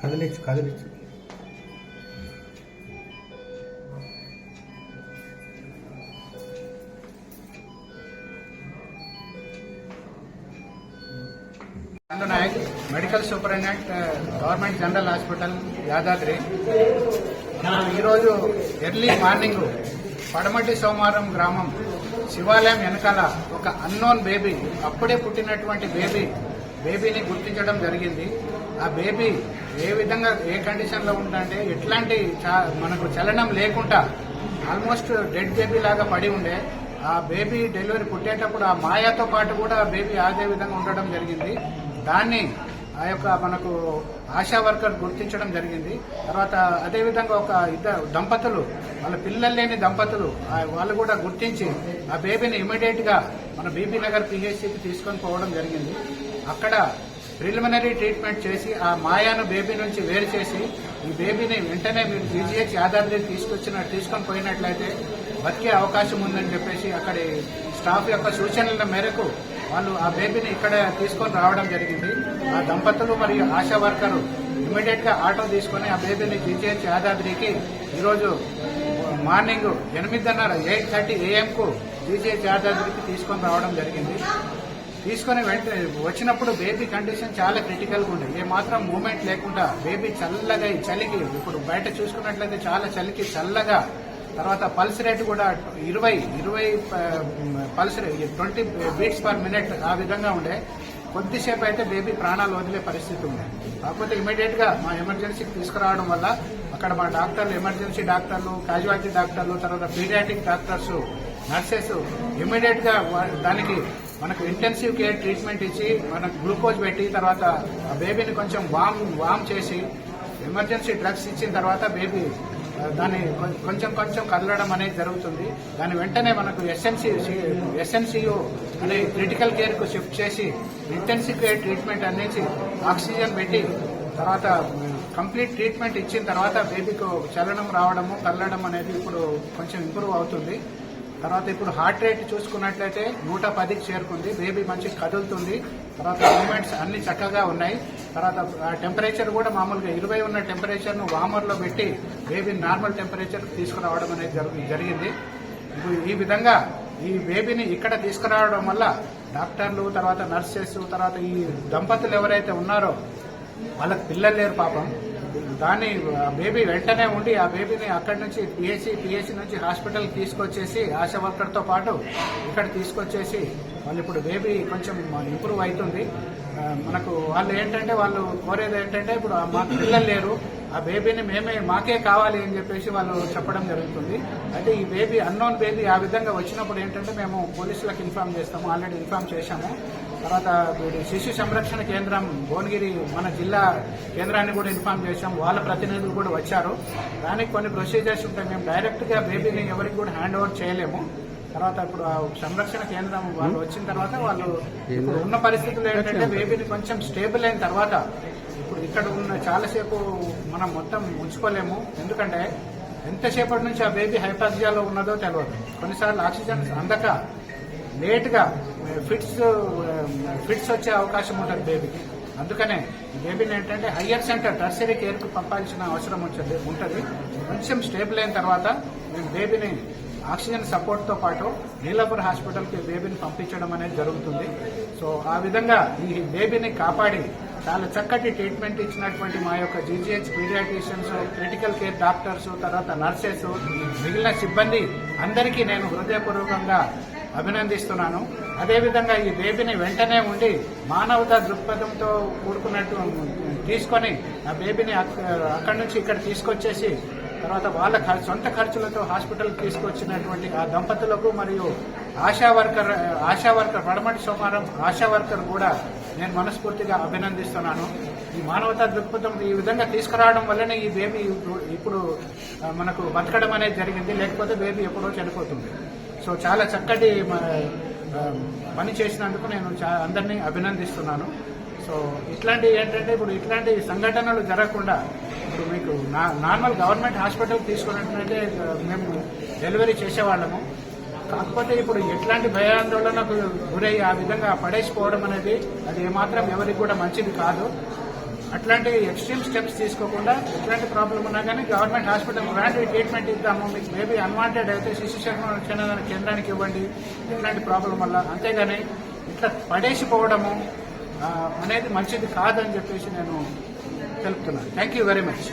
కదిలించు. Nayak, medical superintendent, government general hospital Yadadri. ఈరోజు early morning పడమటి సోమవారం గ్రామం శివాలయం వెనకాల ఒక అన్నోన్ బేబీ, అప్పుడే పుట్టినటువంటి బేబీని గుర్తించడం జరిగింది. ఆ బేబీ ఏ విధంగా ఏ కండిషన్లో ఉందంటే ఎట్లాంటి మనకు చలనం లేకుండా ఆల్మోస్ట్ డెడ్ బేబీ లాగా పడి ఉండే. ఆ బేబీ డెలివరీ పుట్టేటప్పుడు ఆ మాయాతో పాటు కూడా ఆ బేబీ అదే విధంగా ఉండడం జరిగింది. దాన్ని ఆ యొక్క మనకు ఆశా వర్కర్ గుర్తించడం జరిగింది. తర్వాత అదేవిధంగా ఒక ఇద్దరు దంపతులు, వాళ్ళ పిల్లలు లేని దంపతులు, వాళ్ళు కూడా గుర్తించి ఆ బేబీని ఇమీడియట్ గా మన బీబీ నగర్ పిహెచ్సికి తీసుకొని పోవడం జరిగింది. అక్కడ ప్రిలిమినరీ ట్రీట్మెంట్ చేసి ఆ మాయాను బేబీ నుంచి వేరు చేసి ఈ బేబీని వెంటనే మీరు జీజీహెచ్ యాదాద్రి తీసుకొని పోయినట్లయితే బతికే అవకాశం ఉందని చెప్పేసి అక్కడి స్టాఫ్ యొక్క సూచనల మేరకు వాళ్ళు ఆ బేబీని ఇక్కడ తీసుకొని రావడం జరిగింది. ఆ దంపతులు మరియు ఆశా వర్కరు ఇమీడియట్ గా ఆటో తీసుకుని ఆ బేబీని జీజీహెచ్ యాదాద్రికి ఈరోజు మార్నింగ్ 8:30 AM కు జీజీహెచ్ యాదాద్రికి తీసుకొని రావడం జరిగింది. తీసుకుని వెంటనే వచ్చినప్పుడు బేబీ కండిషన్ చాలా క్రిటికల్ గా ఉంది. ఏ మాత్రం మూమెంట్ లేకుండా బేబీ చల్లగా చలికి, ఇప్పుడు బయట చూసుకున్నట్లయితే చాలా చలికి చల్లగా, తర్వాత పల్స్ రేట్ కూడా 20 pulse rate 20 beats per minute ఆ విధంగా ఉండే. కొద్దిసేపు అయితే బేబీ ప్రాణాలు వదిలే పరిస్థితి ఉంది. కాకపోతే ఇమీడియట్ గా మా ఎమర్జెన్సీకి తీసుకురావడం వల్ల అక్కడ మా డాక్టర్లు, ఎమర్జెన్సీ డాక్టర్లు, క్యాజువాలిటీ డాక్టర్లు, తర్వాత పీడియాట్రిక్ డాక్టర్స్, నర్సెస్ ఇమీడియట్ గా దానికి మనకు ఇంటెన్సివ్ కేర్ ట్రీట్మెంట్ ఇచ్చి మనకు గ్లూకోజ్ పెట్టి తర్వాత ఆ బేబీని కొంచెం వామ్ చేసి ఎమర్జెన్సీ డ్రగ్స్ ఇచ్చిన తర్వాత బేబీ దాన్ని కొంచెం కదలడం అనేది జరుగుతుంది. దాని వెంటనే మనకు ఎస్ఎన్సియు అనే క్రిటికల్ కేర్ కు షిఫ్ట్ చేసి ఇంటెన్సివ్ కేర్ ట్రీట్మెంట్ అనేది ఆక్సిజన్ పెట్టి తర్వాత కంప్లీట్ ట్రీట్మెంట్ ఇచ్చిన తర్వాత బేబీకి చలనం రావడము, కదలడం అనేది ఇప్పుడు కొంచెం ఇంప్రూవ్ అవుతుంది. తర్వాత ఇప్పుడు హార్ట్ రేట్ చూసుకున్నట్లయితే 110కి చేరుకుంది. బేబీ మంచి కదులుతుంది. తర్వాత మూమెంట్స్ అన్ని చక్కగా ఉన్నాయి. తర్వాత టెంపరేచర్ కూడా మామూలుగా 20 ఉన్న టెంపరేచర్ ను వామర్ లో పెట్టి బేబీని నార్మల్ టెంపరేచర్ తీసుకురావడం అనేది జరిగింది. ఇప్పుడు ఈ విధంగా ఈ బేబీని ఇక్కడ తీసుకురావడం వల్ల డాక్టర్లు, తర్వాత నర్సెస్, తర్వాత ఈ దంపతులు ఎవరైతే ఉన్నారో వాళ్ళకి పిల్లలు లేరు పాపం. దాన్ని బేబీ వెంటనే ఉండి ఆ బేబీని అక్కడి నుంచి పిహెచ్సి నుంచి హాస్పిటల్కి తీసుకొచ్చేసి ఆశా వర్కర్తో పాటు ఇక్కడ తీసుకొచ్చేసి వాళ్ళు ఇప్పుడు బేబీ కొంచెం ఇంప్రూవ్ అవుతుంది. మనకు వాళ్ళు ఏంటంటే వాళ్ళు కోరేది ఏంటంటే ఇప్పుడు మాకు పిల్లలు లేరు, ఆ బేబీని మాకే కావాలి అని చెప్పేసి వాళ్ళు చెప్పడం జరుగుతుంది. అయితే ఈ బేబీ అన్నోన్ బేబీ ఆ విధంగా వచ్చినప్పుడు ఏంటంటే మేము పోలీసులకు ఇన్ఫార్మ్ చేస్తాము, ఆల్రెడీ ఇన్ఫార్మ్ చేశాము. తర్వాత శిశు సంరక్షణ కేంద్రం భువనగిరి మన జిల్లా కేంద్రాన్ని కూడా ఇన్ఫార్మ్ చేశాం. వాళ్ళ ప్రతినిధులు కూడా వచ్చారు. దానికి కొన్ని ప్రొసీజర్స్ ఉంటాయి. మేము డైరెక్ట్ గా బేబీని ఎవరికి కూడా హ్యాండ్ ఓవర్ చేయలేము. తర్వాత ఇప్పుడు సంరక్షణ కేంద్రం వాళ్ళు వచ్చిన తర్వాత వాళ్ళు ఇప్పుడు ఉన్న పరిస్థితులు ఏంటంటే బేబీని కొంచెం స్టేబుల్ అయిన తర్వాత ఇప్పుడు ఇక్కడ ఉన్న చాలాసేపు మనం మొత్తం ఉంచుకోలేము. ఎందుకంటే ఎంతసేపటి నుంచి ఆ బేబీ హైపాక్సియాలో ఉన్నదో తెలియదు. కొన్నిసార్లు ఆక్సిజన్ అందక లేట్ గా ఫిట్స్ వచ్చే అవకాశం ఉంటుంది బేబీకి. అందుకనే ఈ బేబీని ఏంటంటే హయ్యర్ సెంటర్ టర్సరీ కేర్ కు పంపాల్సిన అవసరం ఉంటుంది. కొంచెం స్టేబుల్ అయిన తర్వాత మేము బేబీని ఆక్సిజన్ సపోర్ట్ తో పాటు నీలాపూర్ హాస్పిటల్ కి బేబీని పంపించడం అనేది జరుగుతుంది. సో ఆ విధంగా ఈ బేబీని కాపాడి చాలా చక్కటి ట్రీట్మెంట్ ఇచ్చినటువంటి మా యొక్క GGH paediatricians, critical care doctors, తర్వాత నర్సెస్, మిగిలిన సిబ్బంది అందరికీ నేను హృదయపూర్వకంగా అభినందిస్తున్నాను. అదేవిధంగా ఈ బేబీని వెంటనే ఉండి మానవతా దృక్పథంతో కూడుకున్నట్టు తీసుకొని ఆ బేబీని అక్కడి నుంచి ఇక్కడ తీసుకొచ్చేసి తర్వాత వాళ్ళ సొంత ఖర్చులతో హాస్పిటల్కి తీసుకొచ్చినటువంటి ఆ దంపతులకు మరియు ఆశా వర్కర్ పడమటి సోమవారం ఆశా వర్కర్ కూడా నేను మనస్ఫూర్తిగా అభినందిస్తున్నాను. ఈ మానవతా దృక్పథం ఈ విధంగా తీసుకురావడం వల్లనే ఈ బేబీ ఇప్పుడు మనకు బతకడం అనేది జరిగింది. లేకపోతే బేబీ ఎప్పుడో చనిపోతుంది. సో చాలా చక్కటి పని చేసినందుకు నేను అందరినీ అభినందిస్తున్నాను. సో ఇట్లాంటి ఏంటంటే ఇప్పుడు ఇట్లాంటి సంఘటనలు జరగకుండా ఇప్పుడు మీకు నార్మల్ గవర్నమెంట్ హాస్పిటల్ తీసుకున్నట్లయితే మేము డెలివరీ చేసేవాళ్ళము. కాకపోతే ఇప్పుడు ఎట్లాంటి భయాందోళనకు గురై ఆ విధంగా పడేసిపోవడం అనేది అది ఏమాత్రం ఎవరికి కూడా మంచిది కాదు. అట్లాంటి ఎక్స్ట్రీమ్ స్టెప్స్ తీసుకోకుండా ఎట్లాంటి ప్రాబ్లం ఉన్నా కానీ గవర్నమెంట్ హాస్పిటల్ రాండి, ట్రీట్మెంట్ ఇద్దాము, మీకు మేబీ అన్వాంటెడ్ అయితే శిశు సంక్షేమ కేంద్రానికి ఇవ్వండి ఇట్లాంటి ప్రాబ్లం వల్ల. అంతేగాని ఇట్లా పడేసిపోవడము అనేది మంచిది కాదని చెప్పేసి నేను తెలుపుతున్నాను. Thank you very much.